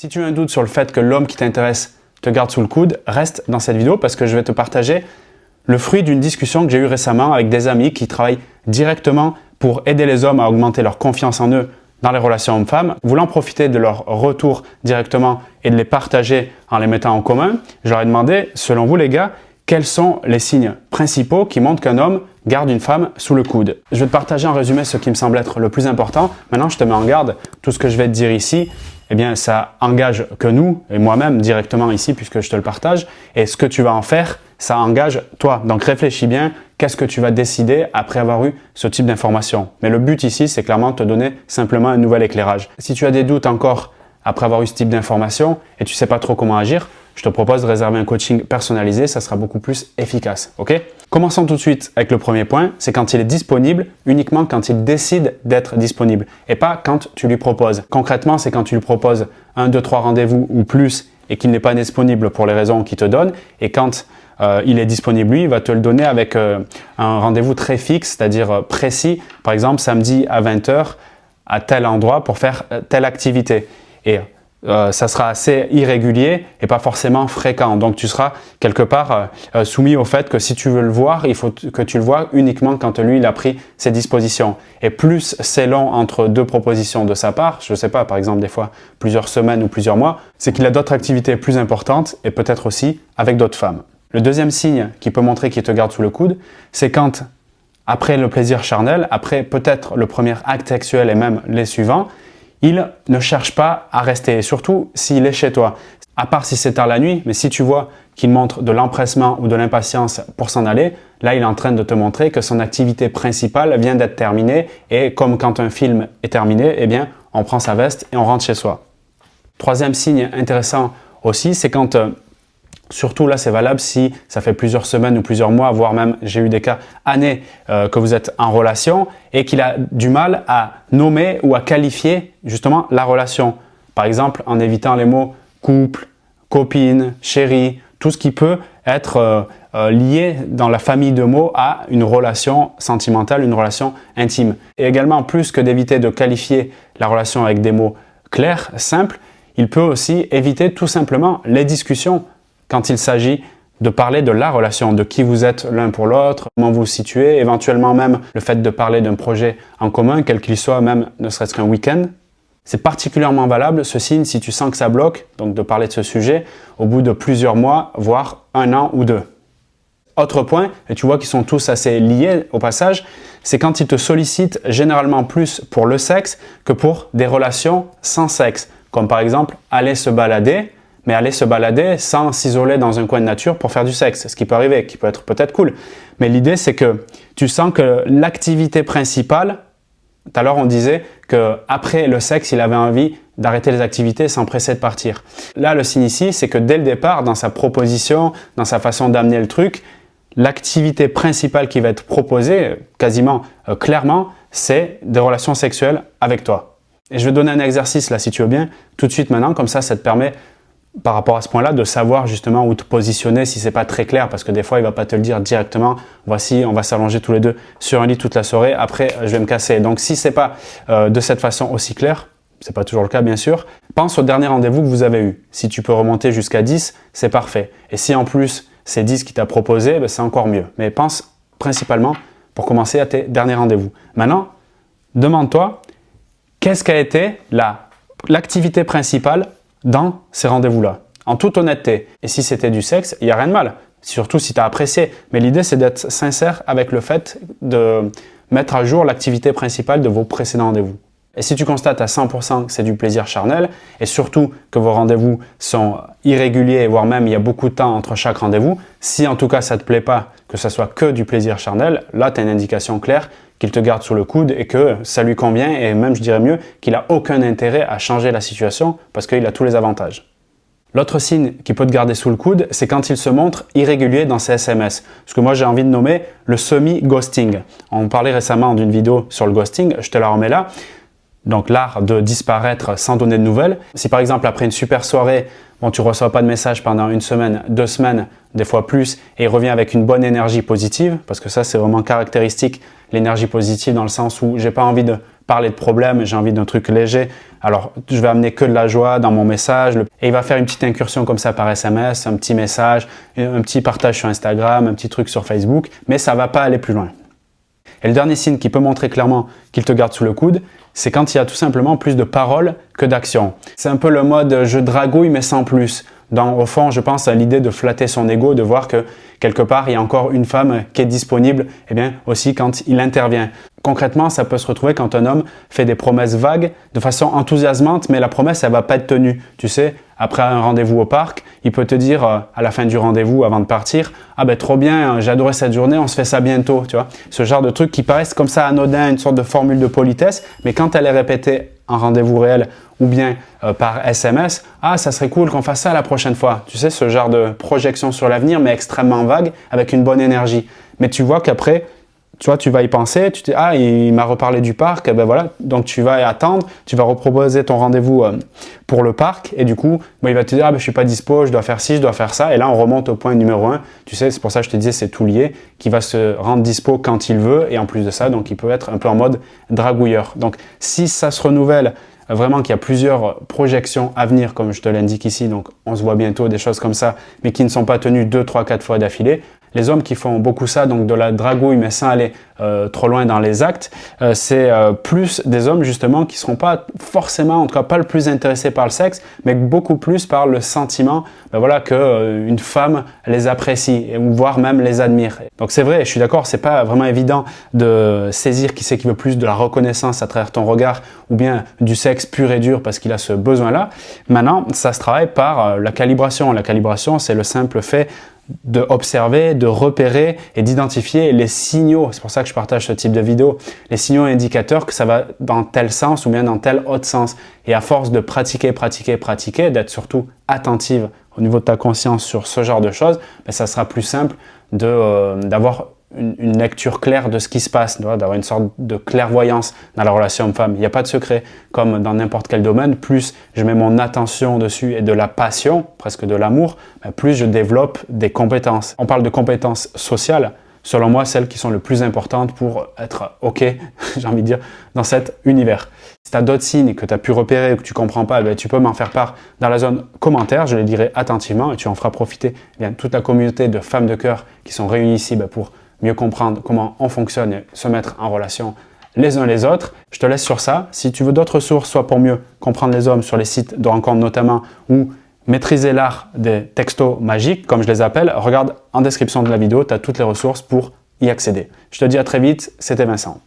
Si tu as un doute sur le fait que l'homme qui t'intéresse te garde sous le coude, reste dans cette vidéo parce que je vais te partager le fruit d'une discussion que j'ai eue récemment avec des amis qui travaillent directement pour aider les hommes à augmenter leur confiance en eux dans les relations hommes-femmes. Voulant profiter de leur retour directement et de les partager en les mettant en commun, je leur ai demandé, selon vous les gars, quels sont les signes principaux qui montrent qu'un homme garde une femme sous le coude. Je vais te partager en résumé ce qui me semble être le plus important. Maintenant, je te mets en garde. Tout ce que je vais te dire ici, eh bien, ça engage que nous, et moi-même directement ici, puisque je te le partage. Et ce que tu vas en faire, ça engage toi. Donc, réfléchis bien. Qu'est-ce que tu vas décider après avoir eu ce type d'information? Mais le but ici, c'est clairement de te donner simplement un nouvel éclairage. Si tu as des doutes encore après avoir eu ce type d'information et tu ne sais pas trop comment agir, je te propose de réserver un coaching personnalisé, ça sera beaucoup plus efficace, ok? Commençons tout de suite avec le premier point, c'est quand il est disponible, uniquement quand il décide d'être disponible et pas quand tu lui proposes. Concrètement, c'est quand tu lui proposes 1, 2, 3 rendez-vous ou plus et qu'il n'est pas disponible pour les raisons qu'il te donne, et quand il est disponible, lui, il va te le donner avec un rendez-vous très fixe, c'est-à-dire précis, par exemple samedi à 20 h à tel endroit pour faire telle activité. Et ça sera assez irrégulier et pas forcément fréquent. Donc, tu seras quelque part soumis au fait que si tu veux le voir, il faut que tu le vois uniquement quand lui, il a pris ses dispositions. Et plus c'est long entre deux propositions de sa part, je ne sais pas, par exemple, des fois plusieurs semaines ou plusieurs mois, c'est qu'il a d'autres activités plus importantes et peut-être aussi avec d'autres femmes. Le deuxième signe qui peut montrer qu'il te garde sous le coude, c'est quand, après le plaisir charnel, après peut-être le premier acte sexuel et même les suivants, il ne cherche pas à rester, et surtout s'il est chez toi. À part si c'est tard la nuit, mais si tu vois qu'il montre de l'empressement ou de l'impatience pour s'en aller, là il est en train de te montrer que son activité principale vient d'être terminée, et comme quand un film est terminé, eh bien on prend sa veste et on rentre chez soi. Troisième signe intéressant aussi, c'est quand surtout là, c'est valable si ça fait plusieurs semaines ou plusieurs mois, voire même, j'ai eu des cas, années que vous êtes en relation et qu'il a du mal à nommer ou à qualifier justement la relation. Par exemple, en évitant les mots couple, copine, chérie, tout ce qui peut être lié dans la famille de mots à une relation sentimentale, une relation intime. Et également, plus que d'éviter de qualifier la relation avec des mots clairs, simples, il peut aussi éviter tout simplement les discussions quand il s'agit de parler de la relation, de qui vous êtes l'un pour l'autre, comment vous vous situez, éventuellement même le fait de parler d'un projet en commun, quel qu'il soit, même ne serait-ce qu'un week-end. C'est particulièrement valable ce signe si tu sens que ça bloque, donc de parler de ce sujet au bout de plusieurs mois, voire 1 an ou 2. Autre point, et tu vois qu'ils sont tous assez liés au passage, c'est quand il te sollicite généralement plus pour le sexe que pour des relations sans sexe, comme par exemple aller se balader, mais aller se balader sans s'isoler dans un coin de nature pour faire du sexe, ce qui peut arriver, qui peut être peut-être cool. Mais l'idée, c'est que tu sens que l'activité principale, tout à l'heure on disait qu'après le sexe, il avait envie d'arrêter les activités et s'empresser de partir. Là, le signe ici, c'est que dès le départ, dans sa proposition, dans sa façon d'amener le truc, l'activité principale qui va être proposée, quasiment clairement, c'est des relations sexuelles avec toi. Et je vais donner un exercice là, si tu veux bien, tout de suite maintenant, comme ça te permet par rapport à ce point-là, de savoir justement où te positionner si c'est pas très clair, parce que des fois, il va pas te le dire directement. Voici, on va s'allonger tous les deux sur un lit toute la soirée. Après, je vais me casser. Donc, si c'est pas de cette façon aussi clair, c'est pas toujours le cas, bien sûr. Pense au dernier rendez-vous que vous avez eu. Si tu peux remonter jusqu'à 10, c'est parfait. Et si en plus, c'est 10 qui t'a proposé, ben, c'est encore mieux. Mais pense principalement pour commencer à tes derniers rendez-vous. Maintenant, demande-toi, qu'est-ce qu'a été l'activité principale dans ces rendez-vous-là, en toute honnêteté. Et si c'était du sexe, il n'y a rien de mal, surtout si tu as apprécié. Mais l'idée, c'est d'être sincère avec le fait de mettre à jour l'activité principale de vos précédents rendez-vous. Et si tu constates à 100% que c'est du plaisir charnel, et surtout que vos rendez-vous sont irréguliers, voire même il y a beaucoup de temps entre chaque rendez-vous, si en tout cas ça ne te plaît pas que ça soit que du plaisir charnel, là tu as une indication claire qu'il te garde sous le coude et que ça lui convient, et même je dirais mieux qu'il n'a aucun intérêt à changer la situation parce qu'il a tous les avantages. L'autre signe qui peut te garder sous le coude, c'est quand il se montre irrégulier dans ses SMS. Ce que moi j'ai envie de nommer le semi-ghosting. On parlait récemment d'une vidéo sur le ghosting, je te la remets là. Donc l'art de disparaître sans donner de nouvelles. Si par exemple après une super soirée, tu ne reçois pas de message pendant 1 semaine, 2 semaines, des fois plus, et il revient avec une bonne énergie positive, parce que ça c'est vraiment caractéristique, l'énergie positive dans le sens où j'ai pas envie de parler de problèmes, j'ai envie d'un truc léger. Alors, je vais amener que de la joie dans mon message. Et il va faire une petite incursion comme ça par SMS, un petit message, un petit partage sur Instagram, un petit truc sur Facebook, mais ça va pas aller plus loin. Et le dernier signe qui peut montrer clairement qu'il te garde sous le coude, c'est quand il y a tout simplement plus de paroles que d'action. C'est un peu le mode je dragouille mais sans plus. Au fond, je pense à l'idée de flatter son ego, de voir que quelque part, il y a encore une femme qui est disponible, eh bien, aussi quand il intervient. Concrètement, ça peut se retrouver quand un homme fait des promesses vagues de façon enthousiasmante, mais la promesse, elle va pas être tenue. Tu sais, après un rendez-vous au parc, il peut te dire à la fin du rendez-vous, avant de partir, « Ah ben trop bien, j'ai adoré cette journée, on se fait ça bientôt. » Tu vois, ce genre de trucs qui paraissent comme ça anodins, une sorte de formule de politesse, mais quand elle est répétée en rendez-vous réel ou bien par SMS, « Ah, ça serait cool qu'on fasse ça la prochaine fois. » Tu sais, ce genre de projection sur l'avenir, mais extrêmement vague, avec une bonne énergie. Mais tu vois qu'après, tu vas y penser, tu te dis « Ah, il m'a reparlé du parc. » Eh ben voilà, donc tu vas y attendre, tu vas reproposer ton rendez-vous pour le parc et du coup, il va te dire « Ah, ben, je suis pas dispo, je dois faire ci, je dois faire ça. » Et là, on remonte au point numéro 1. Tu sais, c'est pour ça que je te disais, c'est tout lié, qui va se rendre dispo quand il veut et en plus de ça, donc il peut être un peu en mode dragouilleur. Donc, si ça se renouvelle, vraiment qu'il y a plusieurs projections à venir, comme je te l'indique ici, donc on se voit bientôt des choses comme ça, mais qui ne sont pas tenues 2, 3, 4 fois d'affilée. Les hommes qui font beaucoup ça, donc de la dragouille, mais sans aller trop loin dans les actes, c'est plus des hommes justement qui ne seront pas forcément, en tout cas pas le plus intéressés par le sexe, mais beaucoup plus par le sentiment voilà, qu'une femme les apprécie, ou voire même les admire. Donc c'est vrai, je suis d'accord, c'est pas vraiment évident de saisir qui c'est qui veut plus de la reconnaissance à travers ton regard, ou bien du sexe pur et dur parce qu'il a ce besoin-là. Maintenant, ça se travaille par la calibration. La calibration, c'est le simple fait d'observer, de repérer et d'identifier les signaux. C'est pour ça que je partage ce type de vidéo. Les signaux indicateurs que ça va dans tel sens ou bien dans tel autre sens. Et à force de pratiquer, d'être surtout attentive au niveau de ta conscience sur ce genre de choses, ça sera plus simple d'avoir une lecture claire de ce qui se passe, d'avoir une sorte de clairvoyance dans la relation homme-femme. Il n'y a pas de secret, comme dans n'importe quel domaine. Plus je mets mon attention dessus et de la passion, presque de l'amour, plus je développe des compétences. On parle de compétences sociales, selon moi, celles qui sont les plus importantes pour être OK, j'ai envie de dire, dans cet univers. Si tu as d'autres signes que tu as pu repérer ou que tu ne comprends pas, tu peux m'en faire part dans la zone commentaire, je les dirai attentivement et tu en feras profiter toute la communauté de femmes de cœur qui sont réunies ici pour mieux comprendre comment on fonctionne et se mettre en relation les uns les autres. Je te laisse sur ça. Si tu veux d'autres ressources, soit pour mieux comprendre les hommes sur les sites de rencontres notamment, ou maîtriser l'art des textos magiques, comme je les appelle, regarde en description de la vidéo, tu as toutes les ressources pour y accéder. Je te dis à très vite, c'était Vincent.